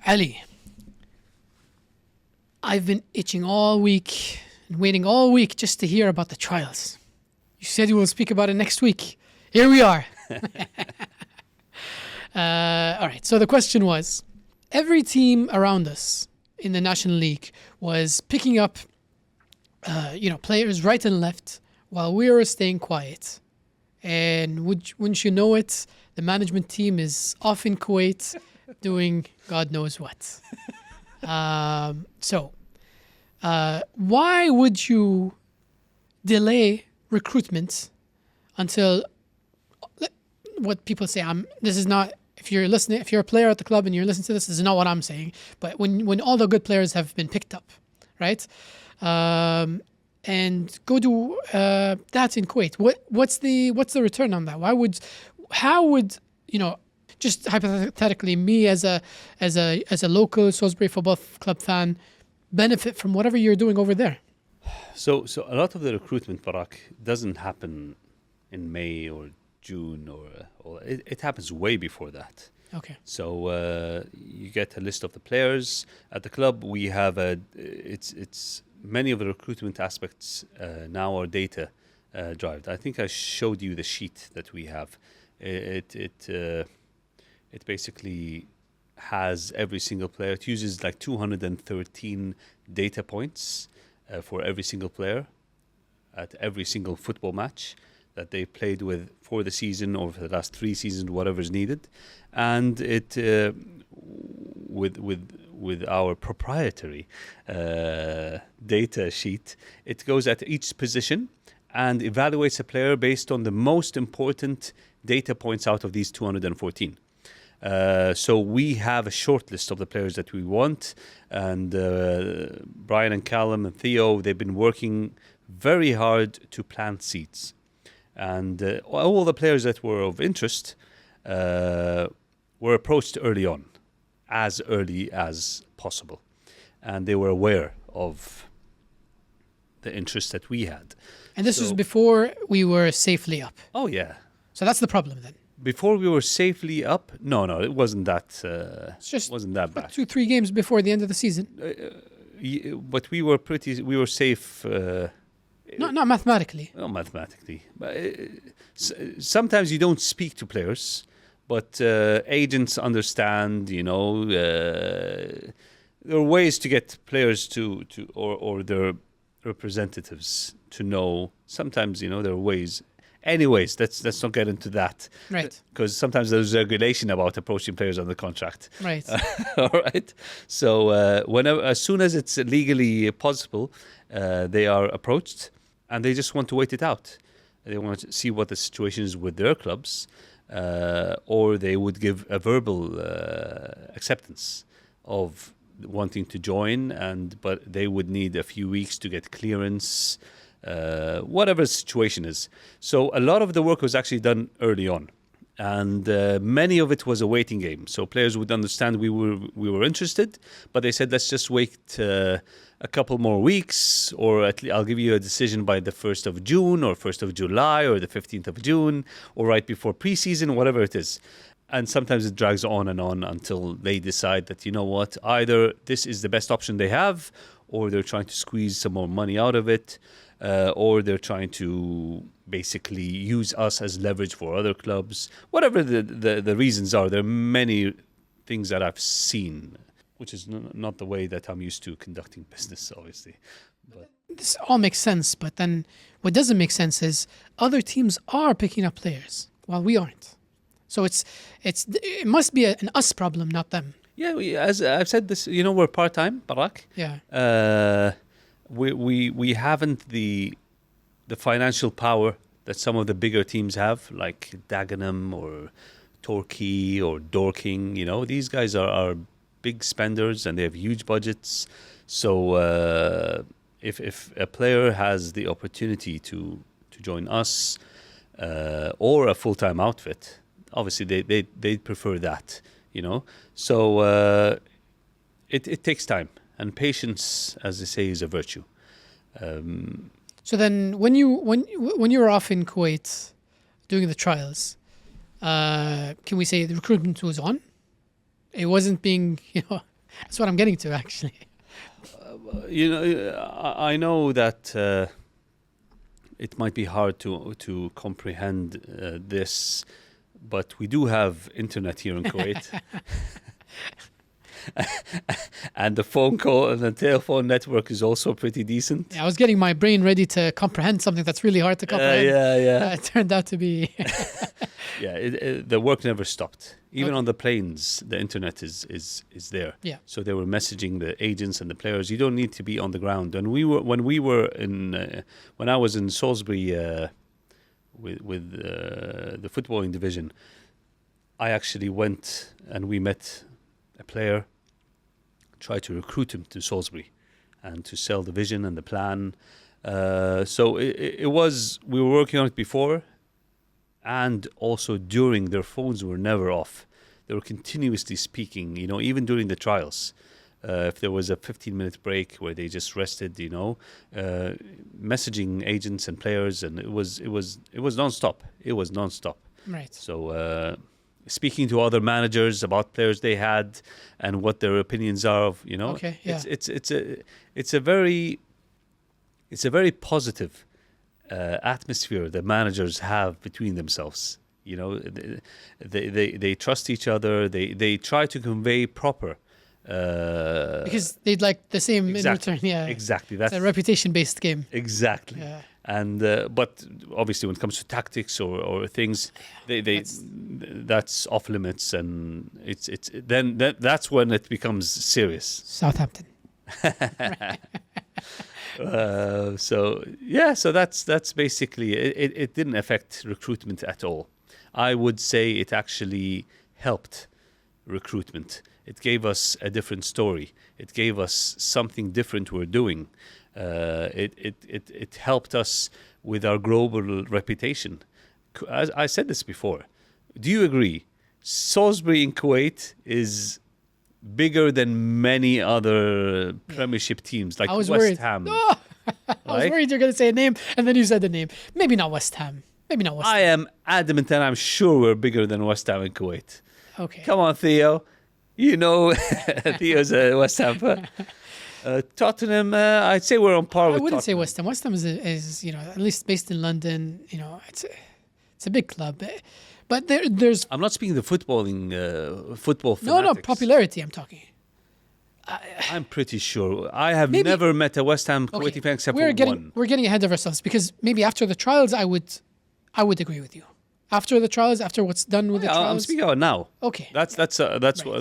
Ali, I've been itching all week and waiting all week just to hear about the trials. You said you will speak about it next week. Here we are. All right. So the question was, every team around us in the National League was picking up, players right and left while we were staying quiet. And wouldn't you know it, the management team is off in Kuwait doing God knows what. Why would you delay recruitment until what people say? This is not. If you're listening, if you're a player at the club and you're listening to this is not what I'm saying. But when all the good players have been picked up, right? And go do that in Kuwait. What's the return on that? How would just hypothetically, me as a local Salisbury Football Club fan benefit from whatever you're doing over there? So a lot of the recruitment, Barak, doesn't happen in May or June or it happens way before that. Okay. So you get a list of the players at the club. We have it's many of the recruitment aspects now are data driven. I think I showed you the sheet that we have. It basically has every single player. It uses like 213 data points for every single player at every single football match that they played with for the season or for the last 3 seasons, whatever is needed. And it with our proprietary data sheet, it goes at each position and evaluates a player based on the most important data points out of these 214. So we have a short list of the players that we want, and Brian and Callum and Theo, they've been working very hard to plant seeds. And all the players that were of interest were approached early on, as early as possible. And they were aware of the interest that we had. And this was before we were safely up. Oh, yeah. So that's the problem then. Before we were safely up? No, it wasn't that. It's just wasn't that bad. 2-3 games before the end of the season. But we were safe. Not mathematically. Not mathematically. But sometimes you don't speak to players, but agents understand. There are ways to get players or their representatives to know. Sometimes there are ways. Anyways, let's not get into that. Right. Because sometimes there's regulation about approaching players on the contract. Right. All right. So as soon as it's legally possible, they are approached, and they just want to wait it out. They want to see what the situation is with their clubs, or they would give a verbal acceptance of wanting to join, but they would need a few weeks to get clearance. Whatever the situation is. So a lot of the work was actually done early on, and many of it was a waiting game. So players would understand we were interested, but they said, let's just wait a couple more weeks, or I'll give you a decision by the 1st of June or 1st of July or the 15th of June or right before preseason, whatever it is. And sometimes it drags on and on until they decide that, either this is the best option they have, or they're trying to squeeze some more money out of it, or they're trying to basically use us as leverage for other clubs. Whatever the reasons are, there are many things that I've seen, which is not the way that I'm used to conducting business, obviously. But this all makes sense, but then what doesn't make sense is other teams are picking up players while we aren't. So it must be an us problem, not them. Yeah, as I've said this, we're part-time, Barak. Yeah. We haven't the financial power that some of the bigger teams have, like Dagenham or Torquay or Dorking. These guys are big spenders and they have huge budgets. So if a player has the opportunity to join us or a full-time outfit, obviously they prefer that. So it takes time, and patience, as they say, is a virtue. So then, when you were off in Kuwait doing the trials, can we say the recruitment was on? It wasn't being That's what I'm getting to, actually. You know, I know that it might be hard to comprehend this, but we do have internet here in Kuwait. And the phone call and the telephone network is also pretty decent. Yeah, I was getting my brain ready to comprehend something that's really hard to comprehend. Yeah. It turned out to be... Yeah, the work never stopped. Even Okay. on the planes, the internet is there. Yeah. So they were messaging the agents and the players. You don't need to be on the ground. And when I was in Salisbury with the footballing division, I actually went and we met a player, tried to recruit him to Salisbury, and to sell the vision and the plan. So it was, we were working on it before, and also during. Their phones were never off. They were continuously speaking, you know, even during the trials. If there was a 15-minute break where they just rested, you know, messaging agents and players, and it was non-stop. It was non-stop. Right. So speaking to other managers about players they had and what their opinions are of, you know. Okay, yeah. It's a very positive atmosphere that managers have between themselves. You know, they trust each other. They try to convey proper. Because they'd like the same Exactly. in return. Yeah. Exactly. It's a reputation-based game. Exactly. Yeah. And but obviously, when it comes to tactics or things, that's off limits, and that's when it becomes serious. Southampton. So that's basically it. It didn't affect recruitment at all. I would say it actually helped recruitment. It gave us a different story. It gave us something different we're doing. It helped us with our global reputation. As I said this before. Do you agree? Salisbury in Kuwait is bigger than many other Premiership teams, like I was West worried. Ham. Oh, I was Like? worried you're going to say a name, and then you said the name. Maybe not West Ham. Maybe not West I am adamant, and I'm sure we're bigger than West Ham in Kuwait. Ham. Okay. Come on, Theo. You know, Theo's a West Ham fan. Tottenham, I'd say we're on par I with wouldn't say Tottenham. West Ham. West Ham is you know, at least based in London. You know, it's a big club, but there's I'm not speaking the footballing, football fanatics. no popularity. I'm talking. I'm pretty sure. I have Maybe- never met a West Ham Okay, Kuwaiti fan except we're for getting one. we're getting ahead of ourselves, because maybe after the trials, I would agree with you. After the trials, after what's done with the I'm trials. speaking about now. Okay. That's Right.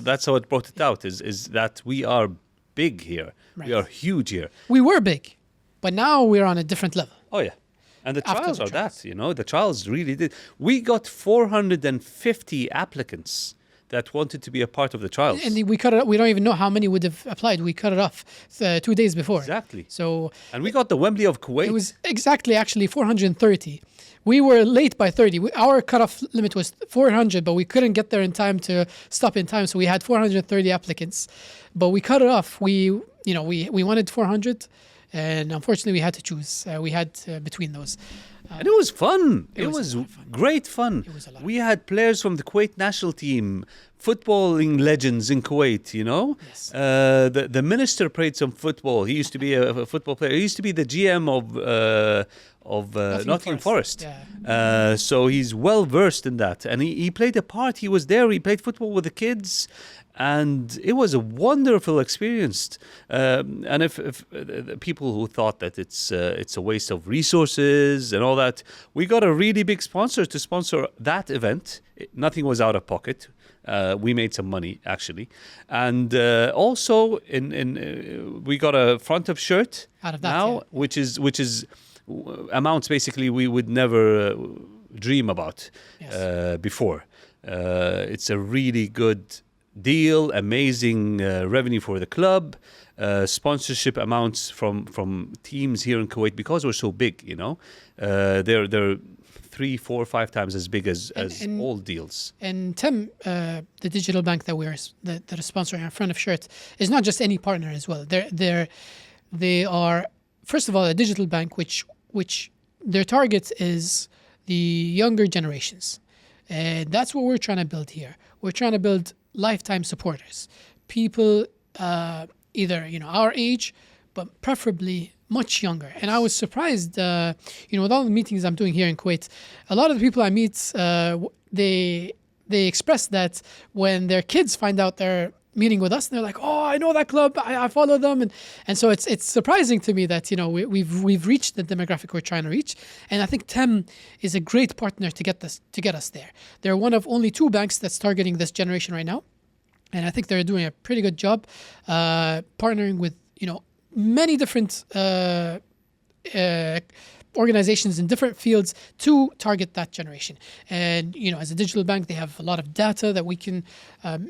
that's how it brought it out. Is that we are big here. Right. We are huge here. We were big, but now we're on a different level. Oh yeah. And the After trials the are trials. that, you know, the trials really did. We got 450 applicants that wanted to be a part of the trials. And we cut it. We don't even know how many would have applied. We cut it off 2 days before. Exactly. So And we got the Wembley of Kuwait. it was exactly actually 430. We were late by 30. Our cutoff limit was 400, but we couldn't get there in time to stop in time. So we had 430 applicants, but we cut it off. We wanted 400, and unfortunately we had to choose. We had between those. And it was fun. It was was a lot of fun. great fun. It was a lot of We had players from the Kuwait national team, footballing legends in Kuwait, you know. Yes. The minister played some football. He used to be a football player. He used to be the GM of Nottingham Forest. Yeah. So he's well versed in that. And he played a part. He was there. He played football with the kids. And it was a wonderful experience. And if the people who thought that it's a waste of resources and all that, we got a really big sponsor to sponsor that event. Nothing was out of pocket. We made some money actually, and also we got a front of shirt Out of that, now, yeah. which is amounts basically we would never dream about Yes. before. It's a really good deal, amazing revenue for the club, sponsorship amounts from teams here in Kuwait, because we're so big, you know. They're 3, 4, 5 times as big as And- all deals. And TEM, the digital bank that that is sponsoring our front of shirt, is not just any partner as well. They are, first of all, a digital bank which their target is the younger generations, and that's what we're trying to build here. We're trying to build lifetime supporters, people either our age, but preferably much younger. And I was surprised, with all the meetings I'm doing here in Kuwait, a lot of the people I meet, they express that when their kids find out they're meeting with us, they're like, "Oh, I know that club. I follow them," and so it's surprising to me that we've reached the demographic we're trying to reach, and I think TEM is a great partner to get us there. They're one of only 2 banks that's targeting this generation right now, and I think they're doing a pretty good job partnering with many different organizations in different fields to target that generation. And as a digital bank, they have a lot of data that we can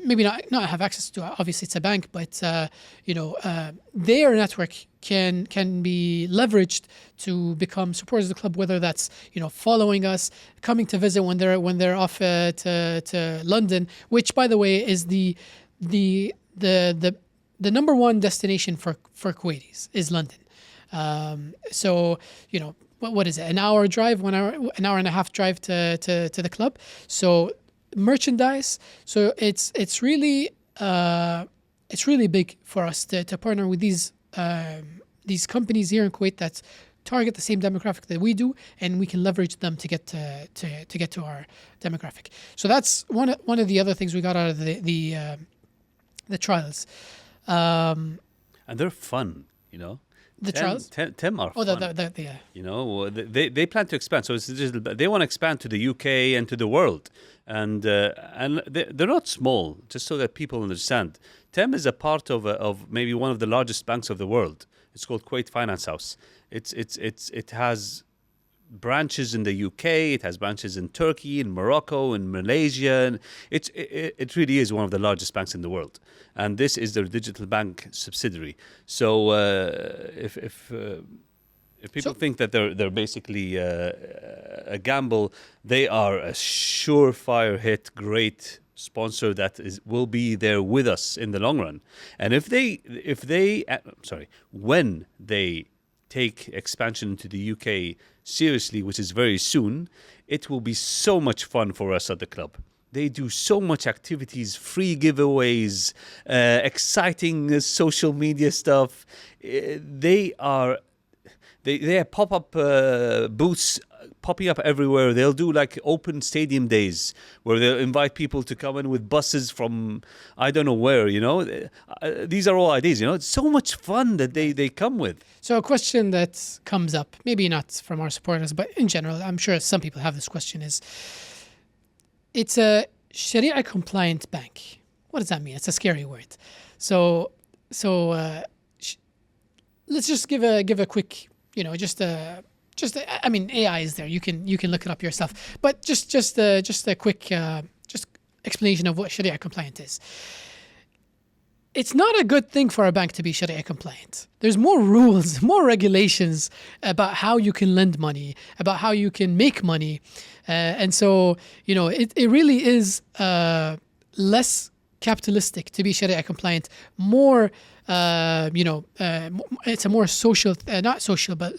maybe not have access to. Obviously, it's a bank, but their network can be leveraged to become supporters of the club. Whether that's following us, coming to visit when they're off to London, which by the way is the number one destination for Kuwaitis is London. So what is it? An hour drive, an hour and a half drive to the club. So merchandise. So it's really big for us to partner with these companies here in Kuwait that target the same demographic that we do, and we can leverage them to get to our demographic. So that's one of the other things we got out of the trials. And they're fun, The trials? TEM are fun. Yeah. They plan to expand. So they want to expand to the UK and to the world. And they're not small, just so that people understand. TEM is a part of maybe one of the largest banks of the world. It's called Kuwait Finance House. It has branches in the UK, it has branches in Turkey, in Morocco, in Malaysia, and it really is one of the largest banks in the world. And this is their digital bank subsidiary. So if people think that they're basically a gamble, they are a surefire hit, great sponsor that will be there with us in the long run. And when they take expansion into the UK seriously, which is very soon, it will be so much fun for us at the club. They do so much activities, free giveaways, exciting social media stuff. They have pop-up booths popping up everywhere. They'll do like open stadium days where they'll invite people to come in with buses from I don't know where, These are all ideas, It's so much fun that they come with. So a question that comes up, maybe not from our supporters, but in general, I'm sure some people have this question is, it's a Sharia compliant bank. What does that mean? It's a scary word. So let's just give a quick, I mean, AI is there. You can look it up yourself. But just a quick explanation of what Sharia compliant is. It's not a good thing for a bank to be Sharia compliant. There's more rules, more regulations about how you can lend money, about how you can make money, and so it really is less capitalistic to be Sharia compliant. More. It's a more social, not social, but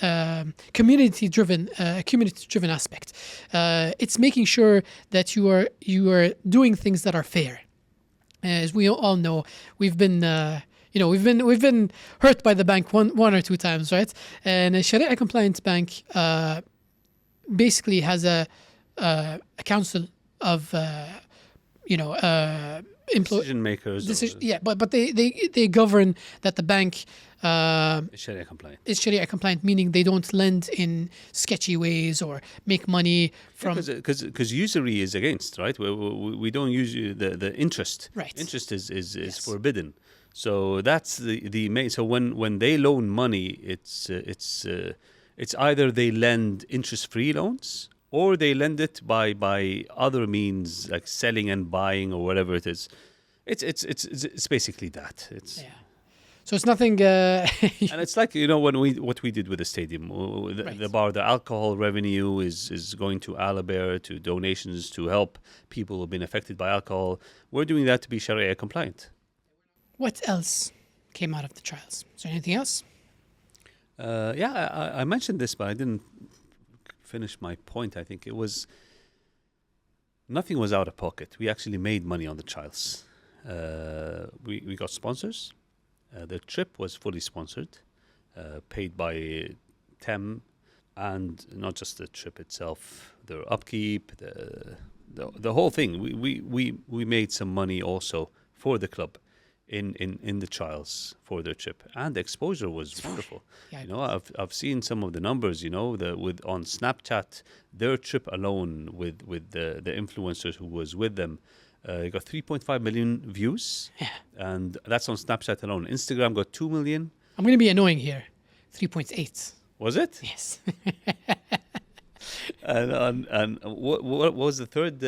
community-driven aspect. It's making sure that you are doing things that are fair. As we all know, we've been hurt by the bank one or two times, right? And a Sharia compliant bank basically has a council of decision makers. But they govern that the bank Sharia compliant. Is Sharia compliant, meaning they don't lend in sketchy ways or make money from because usury is against, right? We don't use the interest. Right. Interest is forbidden. So that's the main. So when they loan money, it's either they lend interest-free loans, or they lend it by other means like selling and buying or whatever it is. It's basically that. So it's nothing. And it's like what we did with the stadium, the bar, the alcohol revenue is going to Alaber, to donations to help people who've been affected by alcohol. We're doing that to be Sharia compliant. What else came out of the trials? Is there anything else? I mentioned this, but I didn't finish my point. I think nothing was out of pocket. We actually made money on the trials. We got sponsors. Their trip was fully sponsored, paid by TEM, and not just the trip itself, their upkeep, the whole thing. We made some money also for the club in the trials for their trip, and the exposure was wonderful. Yeah, I've seen some of the numbers. On Snapchat, their trip alone with the influencers who was with them. Got 3.5 million views, and that's on Snapchat alone. Instagram got 2 million. I'm going to be annoying here. 3.8. Was it? Yes. and what was the third?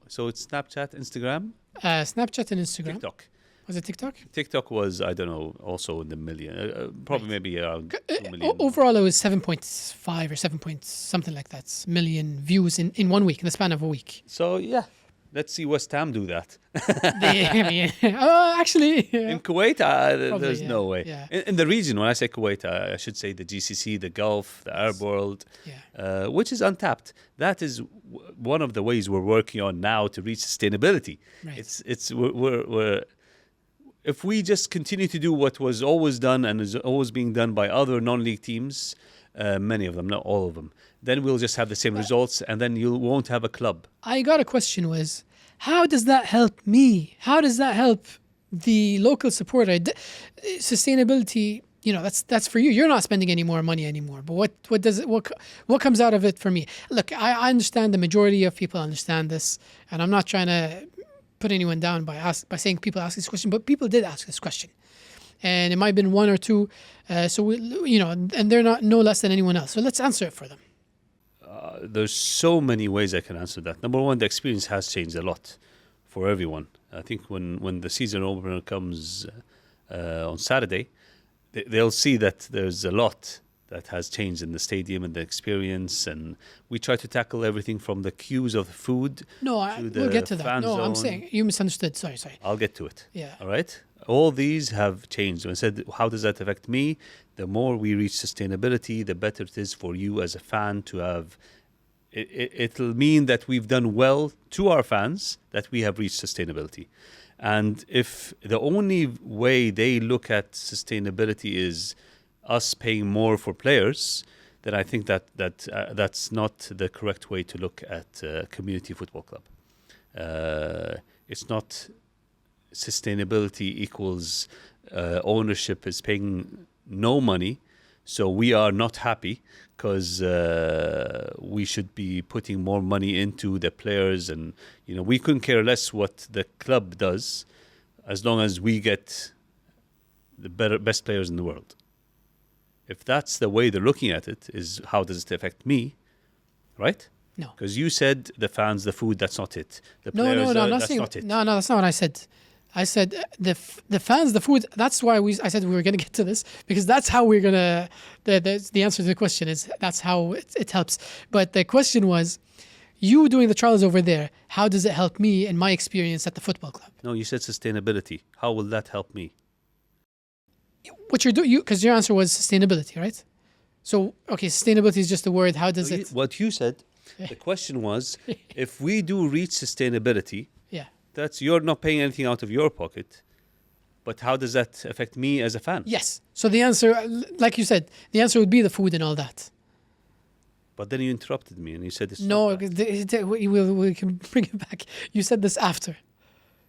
So it's Snapchat, Instagram, Snapchat and Instagram. TikTok. Was it TikTok? TikTok was, I don't know, also in the million. Probably maybe around 2 million. Overall, it was 7.5 or 7 point something like that million views in 1 week, in the span of a week. So yeah, let's see West Ham do that. Actually, In Kuwait, there's no way. Yeah. In the region, when I say Kuwait, I should say the GCC, the Gulf, the Arab world, which is untapped. That is one of the ways we're working on now to reach sustainability. Right. We're if we just continue to do what was always done and is always being done by other non-league teams, many of them, not all of them, then we'll just have the same results, and then you won't have a club. I got a question was, how does that help me? How does that help the local supporter? Sustainability, that's for you. You're not spending any more money anymore. But what comes out of it for me? Look, I understand the majority of people understand this, and I'm not trying to put anyone down by saying people ask this question, but people did ask this question, and it might have been one or two. And they're not no less than anyone else. So let's answer it for them. There's so many ways I can answer that. Number one, the experience has changed a lot for everyone. I think when the season opener comes on Saturday, they'll see that there's a lot that has changed in the stadium and the experience. And we try to tackle everything from the queues of food. We'll get to that. No, I'm saying you misunderstood. Sorry. I'll get to it. Yeah. All right. All these have changed. When I said, how does that affect me? The more we reach sustainability, the better it is for you as a fan to have. It'll mean that we've done well to our fans, that we have reached sustainability. And if the only way they look at sustainability is us paying more for players, then I think that's not the correct way to look at a community football club. It's not sustainability equals ownership is paying no money, so we are not happy because we should be putting more money into the players, and we couldn't care less what the club does as long as we get the best players in the world. If that's the way they're looking at it, is how does it affect me, right? No. Because you said the fans, the food, that's not it. The No, players, not that's saying, not it. No, that's not what I said. I said the fans, the food. That's why I said we were going to get to this, because that's how we're going to. The answer to the question is that's how it helps. But the question was, you doing the trials over there, how does it help me in my experience at the football club? No, you said sustainability. How will that help me? What you're doing, because your answer was sustainability, right? So, okay, sustainability is just a word. How does it? What you said, the question was, if we do reach sustainability, you're not paying anything out of your pocket, but how does that affect me as a fan? Yes. So the answer, like you said, the answer would be the food and all that. But then you interrupted me and you said it's no. not that. We can bring it back. You said this after.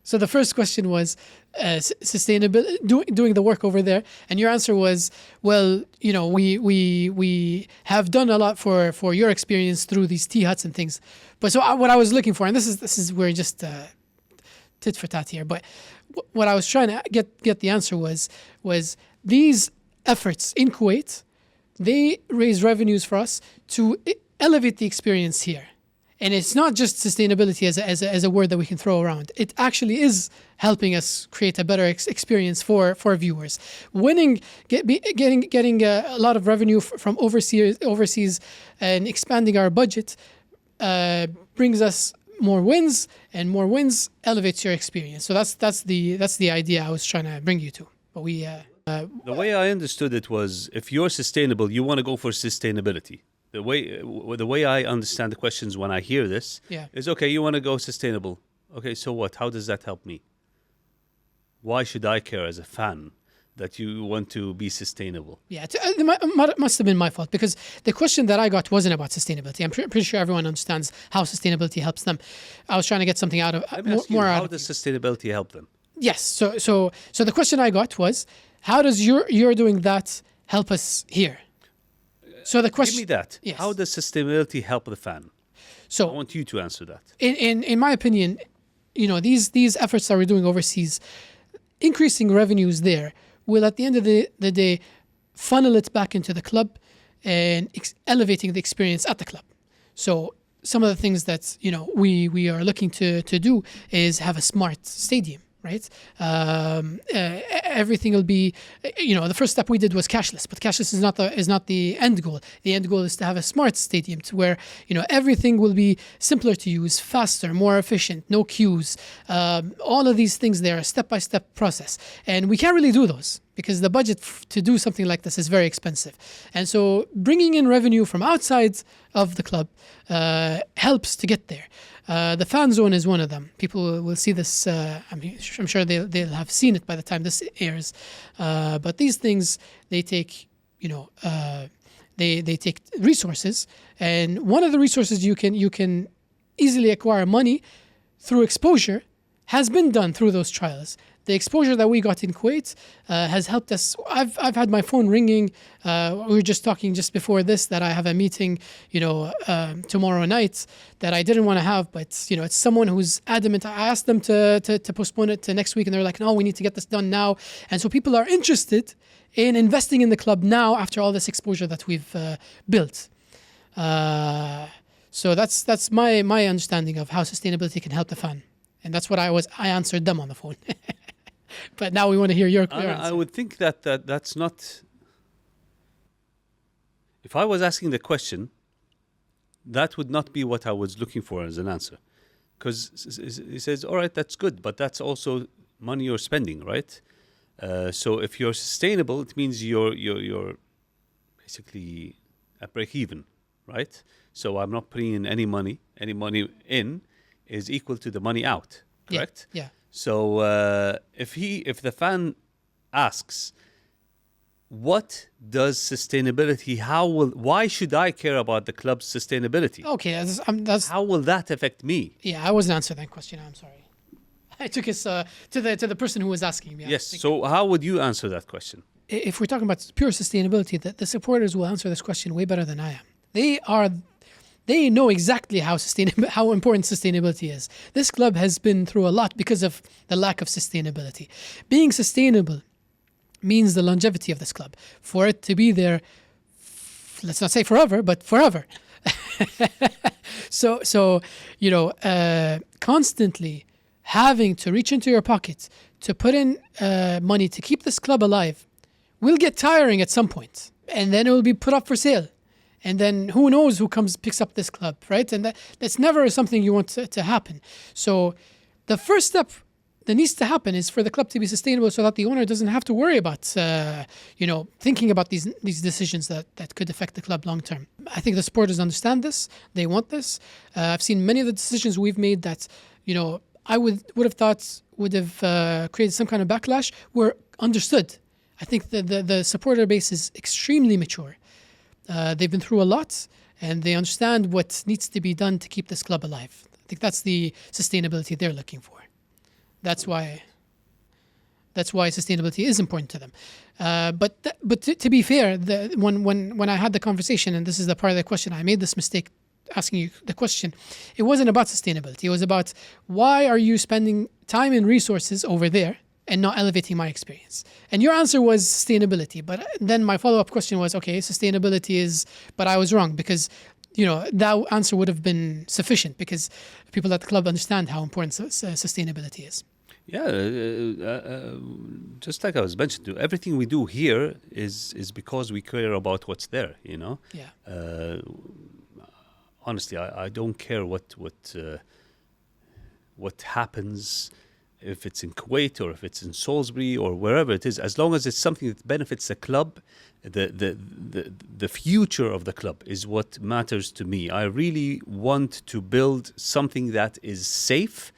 So the first question was sustainability, doing the work over there, and your answer was, well, we have done a lot for your experience through these tea huts and things. But so what I was looking for, and this is where just tit for tat here, but what I was trying to get the answer was these efforts in Kuwait, they raise revenues for us to elevate the experience here. And it's not just sustainability as a word that we can throw around. It actually is helping us create a better experience for viewers. Getting a lot of revenue from overseas and expanding our budget brings us more wins, and more wins elevates your experience. So that's the idea I was trying to bring you to. But the way I understood it was, if you're sustainable, you want to go for sustainability. The way I understand the questions when I hear this is, okay, you want to go sustainable. Okay, so what? How does that help me? Why should I care as a fan that you want to be sustainable? Yeah, it must have been my fault because the question that I got wasn't about sustainability. I'm pretty sure everyone understands how sustainability helps them. I was trying to get something out of Let me ask you, more out how of does you. sustainability help them? Yes. So the question I got was, how does you're doing that help us here? So the question. Give me that. Yes. How does sustainability help the fan? So I want you to answer that. in my opinion, these efforts that we're doing overseas, increasing revenues there will at the end of the day funnel it back into the club and elevating the experience at the club. So some of the things that we are looking to do is have a smart stadium, right? Everything will be, the first step we did was cashless, but cashless is not the end goal. The end goal is to have a smart stadium to where everything will be simpler to use, faster, more efficient, no queues. All of these things, they're a step-by-step process, and we can't really do those because the budget to do something like this is very expensive. And so bringing in revenue from outside of the club helps to get there. The fan zone is one of them. People will see this. I'm sure they'll have seen it by the time this airs. But these things, they take, they take resources, and one of the resources you can easily acquire money through exposure has been done through those trials. The exposure that we got in Kuwait has helped us. I've had my phone ringing. We were just talking just before this that I have a meeting, tomorrow night that I didn't want to have, but it's someone who's adamant. I asked them to postpone it to next week, and they're like, no, we need to get this done now. And so people are interested in investing in the club now after all this exposure that we've built. So that's my understanding of how sustainability can help the fan. And that's what I answered them on the phone. But now we want to hear your answer. I would think that's not. If I was asking the question, that would not be what I was looking for as an answer. Because he says, all right, that's good, but that's also money you're spending, right? So if you're sustainable, it means you're basically at break even, right? So I'm not putting in any money. Any money in is equal to the money out, correct? Yeah. So if the fan asks, what does sustainability? Why should I care about the club's sustainability? Okay, How will that affect me? Yeah, I wasn't answering that question. I'm sorry. I took us to the person who was asking me. Yes. So how would you answer that question? If we're talking about pure sustainability, the supporters will answer this question way better than I am. They know exactly how important sustainability is. This club has been through a lot because of the lack of sustainability. Being sustainable means the longevity of this club. For it to be there, let's not say forever, but forever. So constantly having to reach into your pocket to put in money to keep this club alive will get tiring at some point, and then it will be put up for sale. And then who knows who picks up this club, right? And that's never something you want to happen. So the first step that needs to happen is for the club to be sustainable so that the owner doesn't have to worry about, thinking about these decisions that could affect the club long term. I think the supporters understand this. They want this. I've seen many of the decisions we've made that, I would have thought would have created some kind of backlash were understood. I think the supporter base is extremely mature. They've been through a lot, and they understand what needs to be done to keep this club alive. I think that's the sustainability they're looking for. That's why sustainability is important to them. But to be fair, when I had the conversation, and this is the part of the question, I made this mistake asking you the question. It wasn't about sustainability. It was about why are you spending time and resources over there and not elevating my experience? And your answer was sustainability. But then my follow-up question was, okay, sustainability is, but I was wrong because, that answer would have been sufficient because people at the club understand how important sustainability is. Yeah, just like I was mentioning, everything we do here is because we care about what's there, Yeah. Honestly, I don't care what happens, if it's in Kuwait or if it's in Salisbury or wherever it is, as long as it's something that benefits the club, the future of the club is what matters to me. I really want to build something that is safe,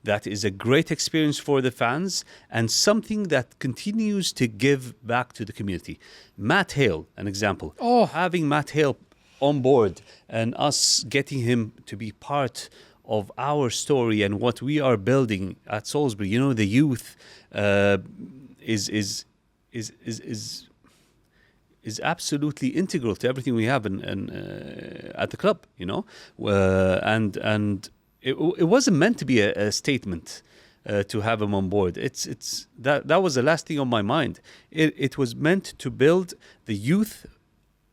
that is a great experience for the fans and something that continues to give back to the community. Matt Hale, an example. Oh. Having Matt Hale on board and us getting him to be part of our story and what we are building at Salisbury. You know, the youth is absolutely integral to everything we have at the club. You know, and it wasn't meant to be a statement. To have him on board, that was the last thing on my mind. It was meant to build the youth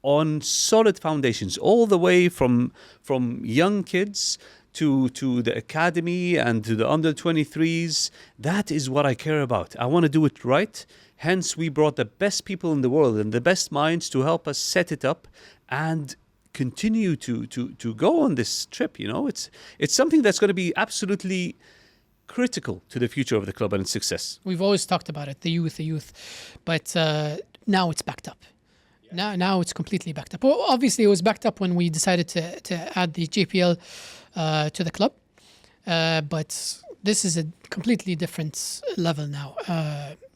on solid foundations, all the way from young kids to the academy and to the under 23s. That is what I care about. I want to do it right. Hence, we brought the best people in the world and the best minds to help us set it up and continue to go on this trip. You know, it's something that's going to be absolutely critical to the future of the club and its success. We've always talked about it, the youth, but now it's backed up. Now it's completely backed up. Well, obviously, it was backed up when we decided to add the JPL to the club, but this is a completely different level now.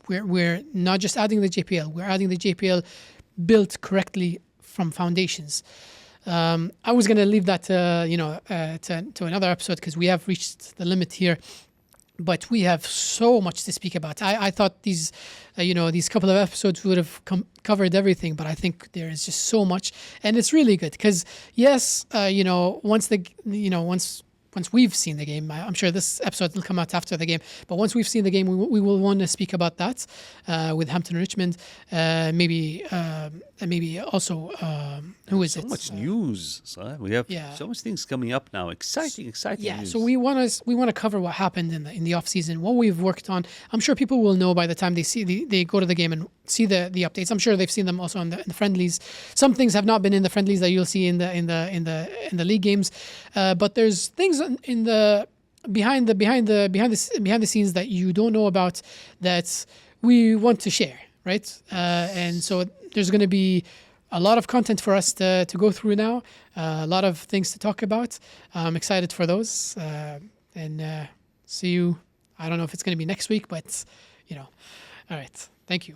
We're not just adding the JPL; we're adding the JPL built correctly from foundations. I was going to leave that to another episode because we have reached the limit here. But we have so much to speak about. I thought these couple of episodes would have covered everything, but I think there is just so much, and it's really good because yes, once we've seen the game, I'm sure this episode will come out after the game, but once we've seen the game, we will want to speak about that with Hampton Richmond, maybe also who is it? So much news. So we have so much things coming up now. Exciting news. So we want to cover what happened in the off season, what we've worked on. I'm sure people will know by the time they go to the game and see the updates. I'm sure they've seen them also in the friendlies. Some things have not been in the friendlies that you'll see in the league games, but there's things in the behind the scenes that you don't know about that we want to share, right? And so there's going to be a lot of content for us to go through now, a lot of things to talk about. I'm excited for those, and see you. I don't know if it's going to be next week, but all right. Thank you.